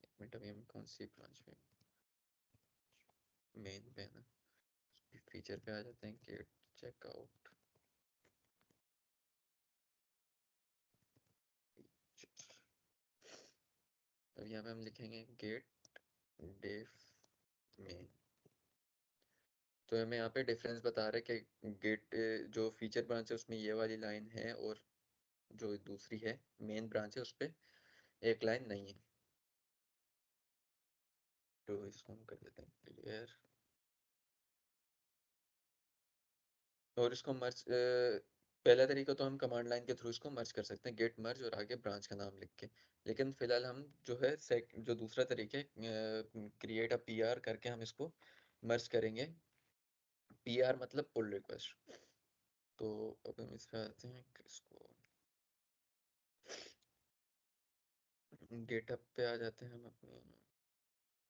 एक मिनट, अभी हम कौन सी ब्रांच में, मेन पे है ना, फीचर पे आ जाते हैं, git checkout। अब यहाँ पे हम लिखेंगे git diff main। तो हमें यहाँ पे डिफरेंस बता रहा है कि गेट जो फीचर ब्रांच है उसमें ये वाली लाइन है और जो दूसरी है मेन ब्रांच है उस पे एक लाइन नहीं है। तो इसको हम कर देते हैं क्लियर और इसको मर्ज। पहला तरीका तो हम कमांड लाइन के थ्रू इसको मर्ज कर सकते हैं, गेट मर्ज और आगे ब्रांच का नाम लिख के। लेकिन फिलहाल हम जो है जो दूसरा तरीका है क्रिएट अ पीआर करके हम इसको मर्ज करेंगे। पीआर मतलब पुल रिक्वेस्ट। तो अब हम इस पे आते हैं, इसको गेटअप पे आ जाते हैं हम अपने,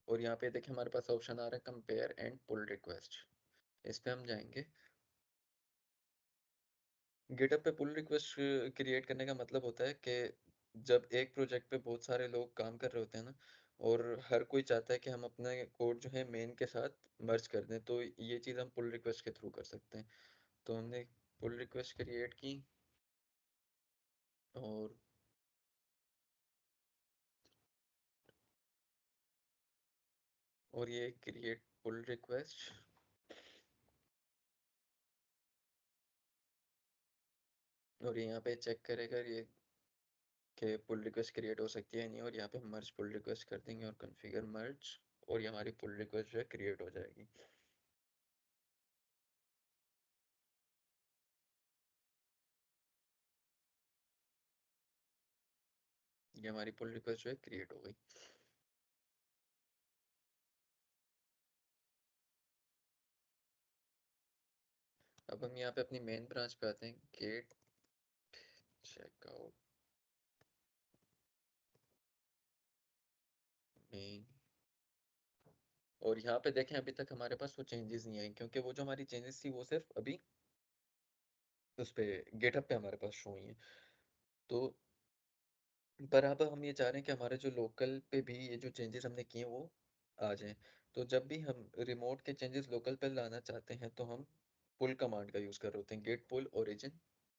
और यहाँ पे देखिए हमारे पास ऑप्शन आ रहा है कंपेयर एंड पुल रिक्वेस्ट। इस पे हम जाएंगे। गिटहब पे पुल रिक्वेस्ट क्रिएट करने का मतलब होता है कि जब एक प्रोजेक्ट पे बहुत सारे लोग काम कर रहे होते हैं ना, और हर कोई चाहता है कि हम अपना कोड जो है मेन के साथ मर्ज कर दें, तो ये चीज़ हम पुल रिक्वेस्ट के थ्रू कर सकते हैं। तो हमने पुल रिक्वेस्ट क्रिएट की और ये क्रिएट पुल रिक्वेस्ट, और यहाँ पे चेक करेगा ये कि पुल रिक्वेस्ट क्रिएट हो सकती है नहीं, और यहाँ पे मर्ज पुल रिक्वेस्ट कर देंगे और कॉन्फ़िगर मर्ज, और ये हमारी पुल रिक्वेस्ट जो है क्रिएट हो जाएगी। ये हमारी पुल रिक्वेस्ट जो है क्रिएट हो गई। अब हम यहाँ पे अपनी मेन ब्रांच पे आते हैं, गेट चेकआउट मेन, और यहाँ पे देखें अभी तक हमारे पास वो चेंजेस नहीं आए क्योंकि वो जो हमारी चेंजेस थी वो सिर्फ अभी उस पे गेटअप पे हमारे पास शो हुई है। तो पर अब हम ये चाह रहे हैं कि हमारे जो लोकल पे भी ये जो चेंजेस हमने किए हैं वो आ जाएँ। तो जब भी हम रिमोट के चेंजेस लोकल पे लाना चाहते हैं तो हम पुल कमांड का यूज़ कर रहे होते हैं। गेट पुल ओरिजिन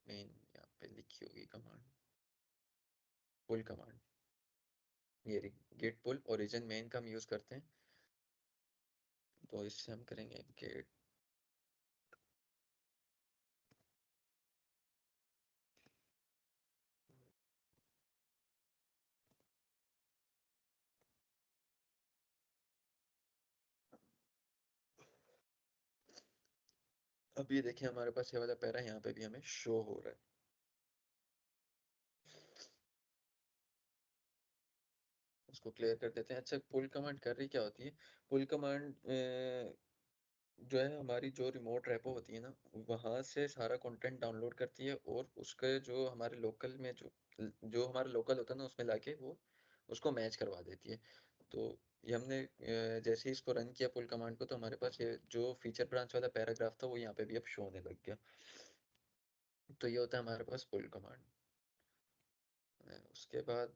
मेन यहाँ पे लिखी होगी कमांड, पुल कमांड। ये रही गेट पुल ओरिजिन मेन का हम यूज़ करते हैं। तो इससे हम करेंगे गेट अब ये देखिए हमारे पास ये वाला पैरा यहाँ पे भी हमें शो हो रहा है। उसको क्लियर कर देते हैं। अच्छा पुल कमांड कर रही क्या होती है? पुल कमांड जो है हमारी जो रिमोट रेपो होती है ना, वहाँ से सारा कंटेंट डाउनलोड करती है और उसके जो हमारे लोकल में जो हमारा लोकल होता है ना उसमें लाके वो उसको मैच करवा देती है। तो ये हमने जैसे ही इसको रन किया पुल कमांड को तो हमारे पास ये जो फीचर ब्रांच वाला पैराग्राफ था वो यहाँ पे भी अब शो होने लग गया। तो ये होता है हमारे पास पुल कमांड। उसके बाद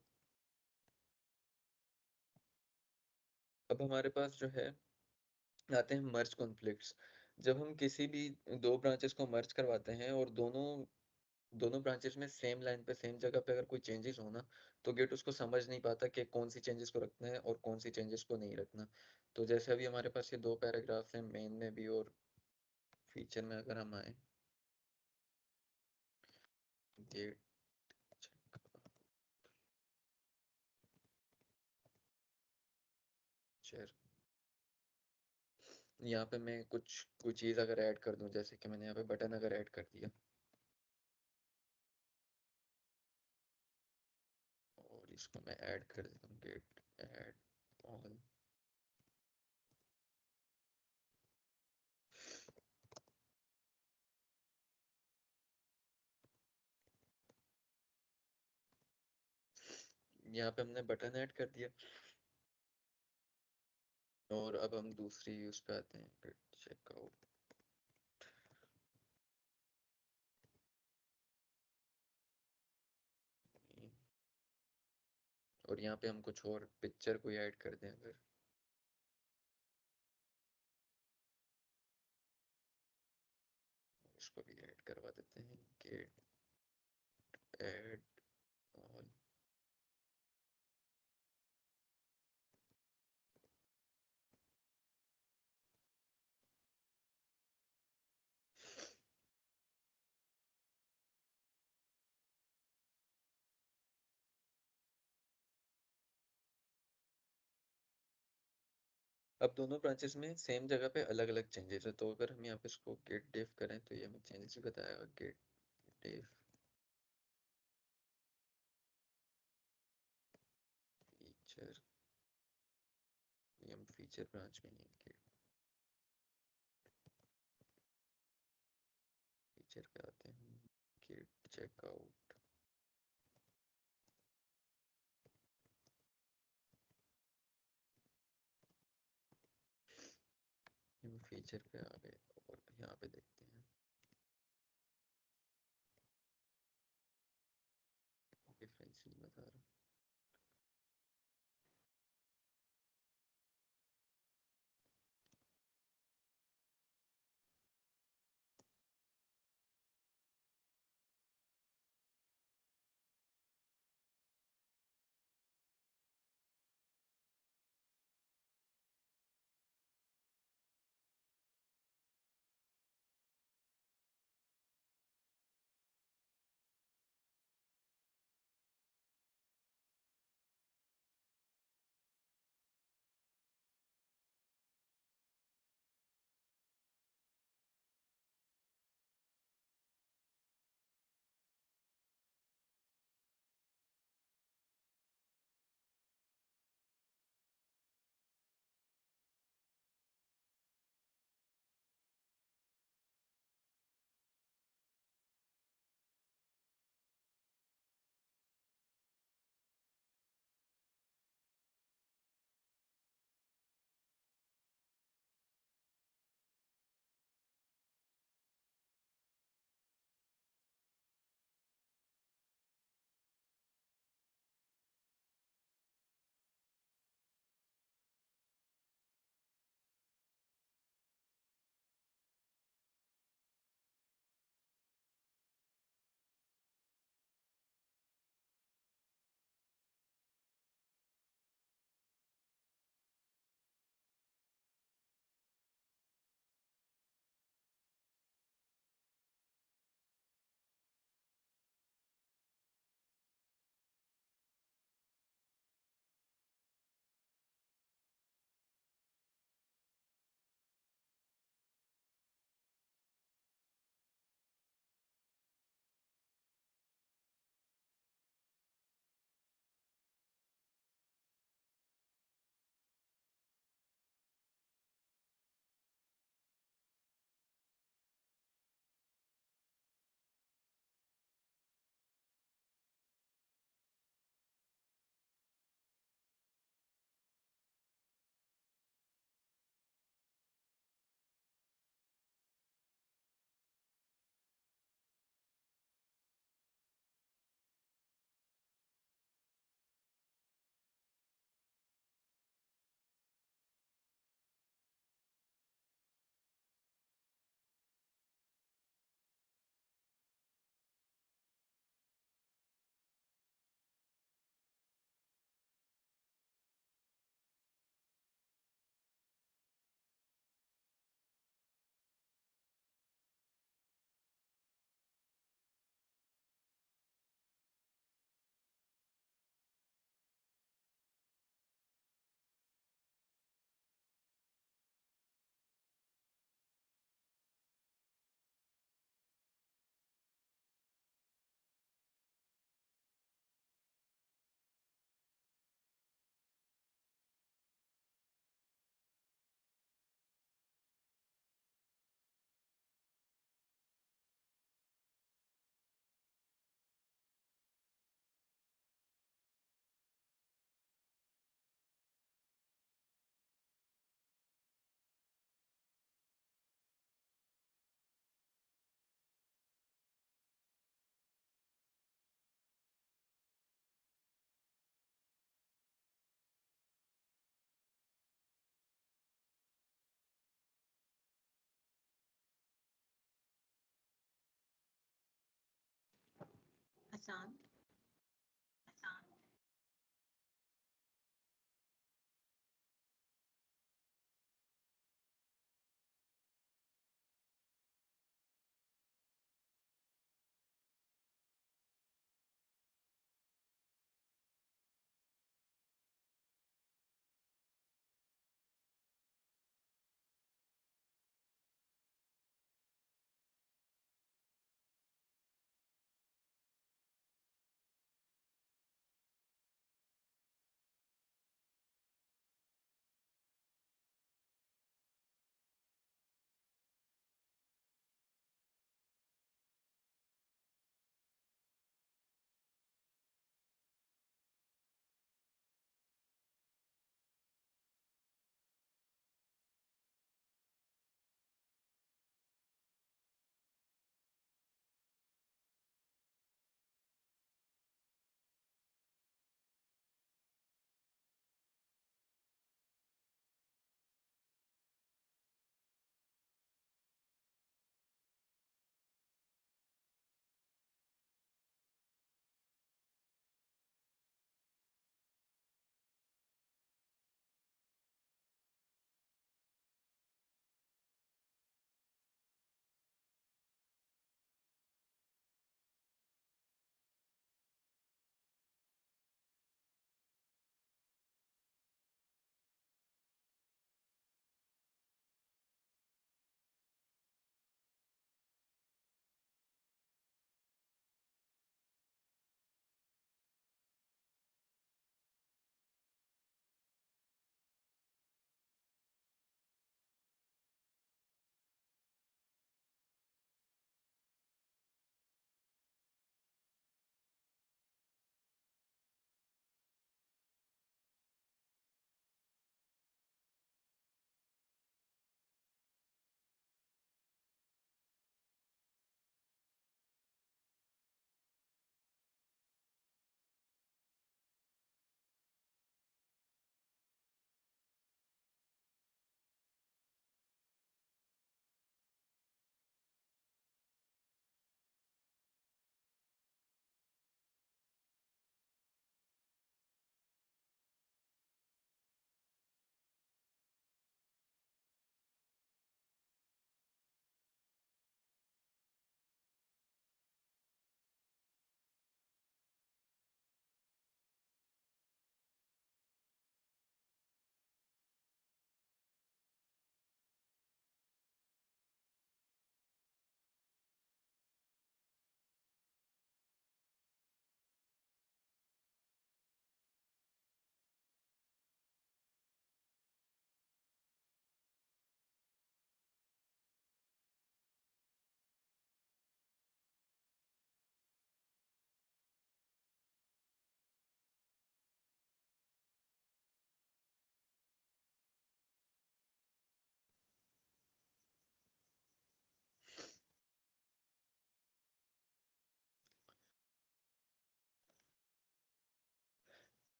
अब हमारे पास जो है आते हैं मर्ज कॉन्फ्लिक्ट्स। जब हम किसी भी दो ब्रांचेस को मर्ज करवाते हैं और दोनों दोनों ब्रांचेस में सेम लाइन पे सेम जगह पे अगर कोई चेंजेस हो ना तो गेट उसको समझ नहीं पाता कि कौन सी चेंजेस को रखना है और कौन सी चेंजेस को नहीं रखना। तो जैसे अभी हमारे पास ये दो पैराग्राफ्स हैं मेन में भी और फीचर में अगर हम आए गेट चेक यहाँ पे मैं कुछ कोई चीज़ अगर ऐड कर दूं जैसे कि मैंने यहाँ पे बटन अगर ऐड कर दिया और इसको मैं ऐड कर देता हूँ गेट ऐड ऑल। यहाँ पे हमने बटन ऐड कर दिया और अब हम दूसरी उस पे आते हैं गेट चेकआउट। और यहाँ पे हम कुछ और पिक्चर कोई ऐड कर दें अगर इसको भी ऐड करवा देते हैं गेट ऐड ऑल। अब दोनों ब्रांचेस में सेम जगह पे अलग अलग चेंजेस है तो अगर हम यहाँ पे इसको गेट डिफ करें तो ये हमें चेंजेस बताएगा गेट डिफ फीचर। ये हम फीचर ब्रांच में ही गेट फीचर पे आते हैं गेट चेकआउट। हम फीचर पे आ गए और यहाँ पे देखते हैं डिफरेंस नहीं बता रहा। Asant.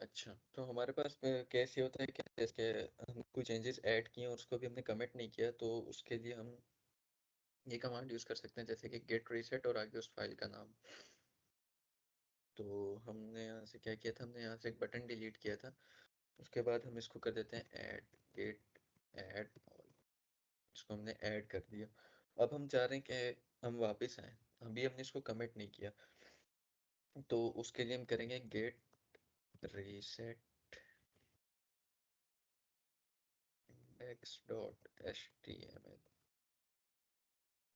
अच्छा, तो हमारे पास केस ये होता है कि जैसे हम कोई चेंजेस ऐड किए और उसको भी हमने कमिट नहीं किया, तो उसके लिए हम ये कमांड यूज कर सकते हैं, जैसे कि गेट रीसेट और आगे उस फाइल का नाम। तो हमने यहाँ से क्या किया था, हमने यहाँ से एक बटन डिलीट किया था। उसके बाद हम इसको कर देते हैं ऐड गेट ऐड, इसको हमने ऐड कर दिया। अब हम चाह रहे हैं कि हम वापस आए, अभी हमने इसको कमिट नहीं किया, तो उसके लिए हम करेंगे गेट रीसेट index.html,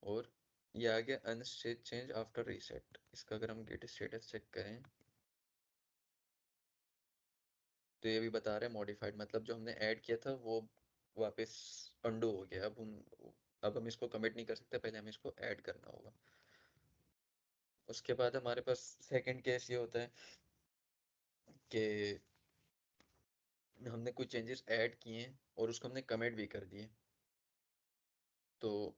और ये आ गया अनस्टेट चेंज आफ्टर रीसेट। इसका अगर हम गेट स्टेटस चेक करें तो ये भी बता रहा है मॉडिफाइड, मतलब जो हमने ऐड किया था वो वापस अंडू हो गया। अब हम इसको कमिट नहीं कर सकते, पहले हमें इसको ऐड करना होगा। उसके बाद हमारे पास सेकंड केस ये होता है कि हमने कुछ चेंजेस ऐड किए हैं और उसको हमने कमिट भी कर दिए, तो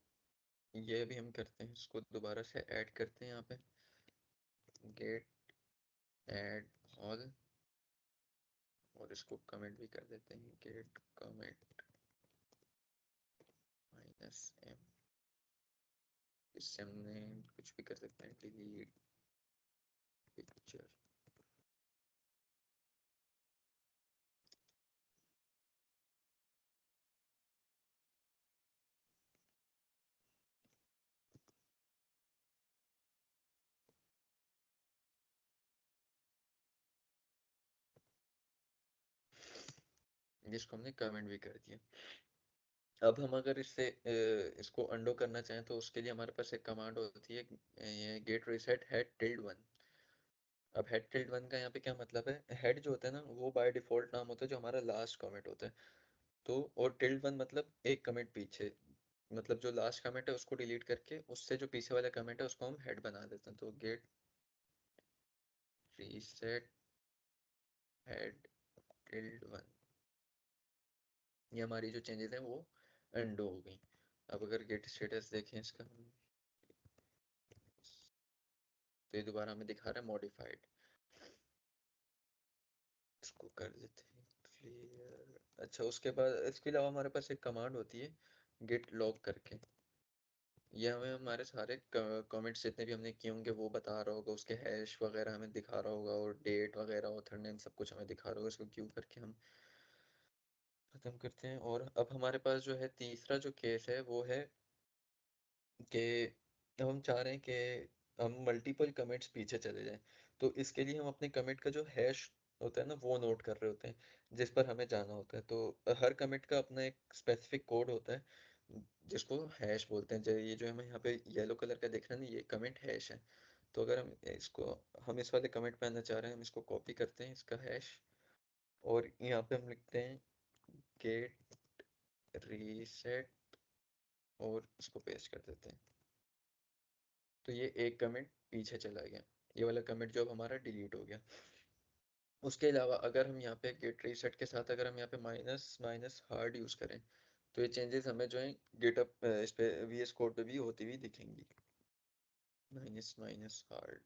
ये भी हम करते हैं, इसको दोबारा से ऐड करते हैं यहाँ पे गेट ऐड ऑल, और इसको कमेंट भी कर देते हैं गेट कमेंट -m। इससे हमने कुछ भी कर सकते हैं, डिलीट पिक्चर। जिसको हमने कमेंट भी कर दिया। अब हम अगर इसको अंडो करना चाहें तो उसके लिए हमारे पास एक कमांड होती है, ये git reset head tilde one. अब हेड टिल्ड वन का यहाँ पे क्या मतलब है, हेड जो होता है ना वो बाय डिफॉल्ट नाम होता है जो हमारा लास्ट कमिट होता है, तो और टिल्ड वन मतलब एक कमिट पीछे, मतलब जो लास्ट कमिट है उसको डिलीट करके उससे जो पीछे वाला कमिट है उसको हम हेड बना देते हैं। तो git reset head tilde one, ये हमारी जो चेंजेस हैं वो अंडो हो गई। अब अगर गेट स्टेटस देखें इसका, तो ये दोबारा हमें दिखा रहा है मॉडिफाइड। इसको कर देते हैं क्लियर। अच्छा, उसके बाद इसके अलावा हमारे पास एक कमांड होती है गेट लॉग करके, ये हमें हमारे सारे कमेंट्स जितने भी हमने किए होंगे वो बता रहा होगा, उसके हैश वगैरह हमें दिखा रहा होगा और डेट वगैरह ऑथर नेम सब कुछ हमें दिखा रहा होगा। इसको क्यू करके हम खत्म करते हैं। और अब हमारे पास जो है तीसरा जो केस है वो है कि अब हम चाह रहे हैं कि हम मल्टीपल कमिट्स पीछे चले जाएं। तो इसके लिए हम अपने कमिट का जो हैश होता है ना वो नोट कर रहे होते हैं जिस पर हमें जाना होता है। तो हर कमिट का अपना एक स्पेसिफिक कोड होता है जिसको हैश बोलते हैं। जो ये जो हमें यहाँ पे येलो कलर का दिख रहा है ना, ये कमिट हैश है। तो अगर हम इस वाले कमिट पे आना चाह रहे हैं, हम इसको कॉपी करते हैं इसका हैश, और यहाँ पे हम लिखते हैं गेट रीसेट और इसको पेस्ट कर देते हैं। तो ये एक कमेंट पीछे चला गया, ये वाला कमेंट जो अब हमारा डिलीट हो गया। उसके अलावा अगर हम यहाँ पे गेट रीसेट के साथ अगर हम यहाँ पे माइनस माइनस हार्ड यूज करें तो ये चेंजेस हमें जो है गिटअप इस पे वीएस कोड पे भी होती हुई दिखेंगी। माइनस माइनस हार्ड,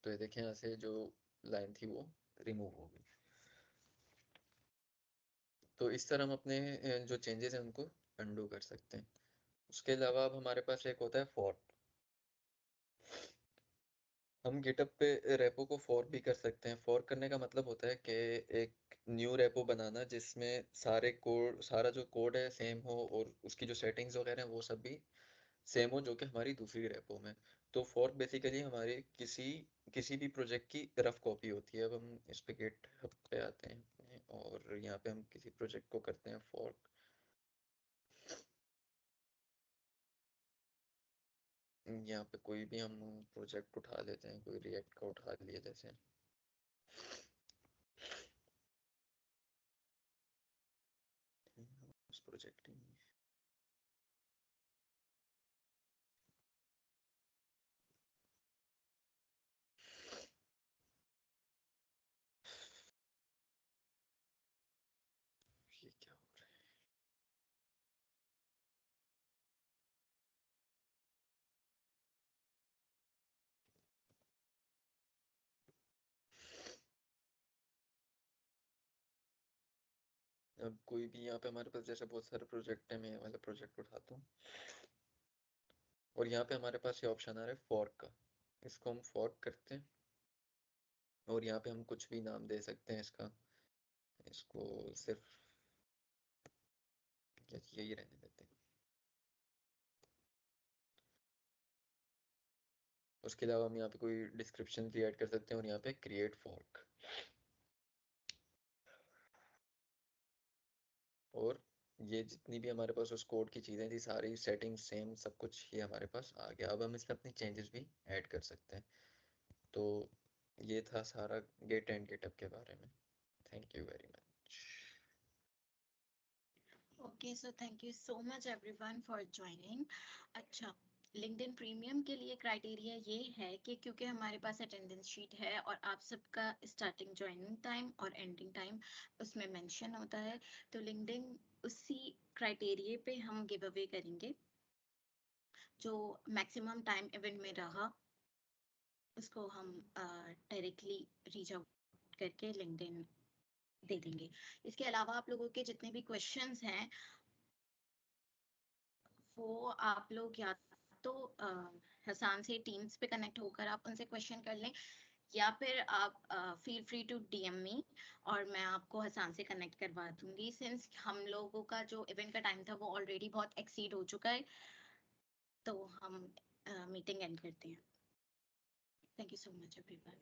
तो ये देखें यहाँ से जो लाइन थी वो रिमूव हो गई। तो इस तरह हम अपने जो चेंजेस हैं उनको अंडू कर सकते हैं। उसके अलावा अब हमारे पास एक होता है फॉर्क। हम गिटअप पे रेपो को फॉर्क भी कर सकते हैं। फॉर्क करने का मतलब होता है कि एक न्यू रेपो बनाना जिसमें सारा जो कोड है सेम हो और उसकी जो सेटिंग्स वगैरह हैं वो सब भी सेम हो जो कि हमारी दूसरी रेपो में। तो फॉर्क बेसिकली हमारी किसी किसी भी प्रोजेक्ट की रफ कॉपी होती है। अब हम इस पे गिटहब पे आते हैं और यहाँ पे हम किसी प्रोजेक्ट को करते हैं फॉर्क। यहाँ पे कोई भी हम प्रोजेक्ट उठा लेते हैं, कोई रिएक्ट का उठा लिया जैसे। उस प्रोजेक्ट ये क्या हो रहा है। अब कोई भी यहाँ पे हमारे पास जैसे बहुत सारे प्रोजेक्ट है, मैं ये वाला प्रोजेक्ट उठाता हूँ और यहाँ पे हमारे पास ये ऑप्शन आ रहा है फॉर्क का। इसको हम फॉर्क करते हैं और यहाँ पे हम कुछ भी नाम दे सकते हैं इसका। इसको सिर्फ यही रहने देते हैं। उसके अलावा हम यहाँ पे कोई डिस्क्रिप्शन भी ऐड कर सकते हैं और यहाँ पे क्रिएट फॉर्क, और ये जितनी भी हमारे पास उस कोड की चीज़ें थी सारी सेटिंग सेम सब कुछ ये हमारे पास आ गया। अब हम इसमें अपनी चेंजेस भी ऐड कर सकते हैं। तो ये था सारा गेट एंड गेटअप के बारे में। Thank you very much. Okay, so thank you so much everyone for joining. अच्छा, लिंक्डइन प्रीमियम के लिए क्राइटेरिया ये है कि क्योंकि हमारे पास अटेंडेंस शीट है और आप सबका स्टार्टिंग ज्वाइनिंग टाइम और एंडिंग टाइम उसमें मेंशन होता है, तो लिंक्डइन उसी क्राइटेरिया पे हम गिव अवे करेंगे। जो मैक्सिमम टाइम इवेंट में रहा उसको हम डायरेक्टली रीच आउट करके लिंक्डइन दे देंगे। इसके अलावा आप लोगों के जितने भी क्वेश्चंस हैं वो आप लोग या तो हसान से टीम्स पे कनेक्ट होकर आप उनसे क्वेश्चन कर लें, या फिर आप feel free to DM me और मैं आपको हसान से कनेक्ट करवा दूंगी। सिंस हम लोगों का जो इवेंट का टाइम था वो ऑलरेडी बहुत एक्सीड हो चुका है, तो हम मीटिंग एंड करते हैं। Thank you so much everyone.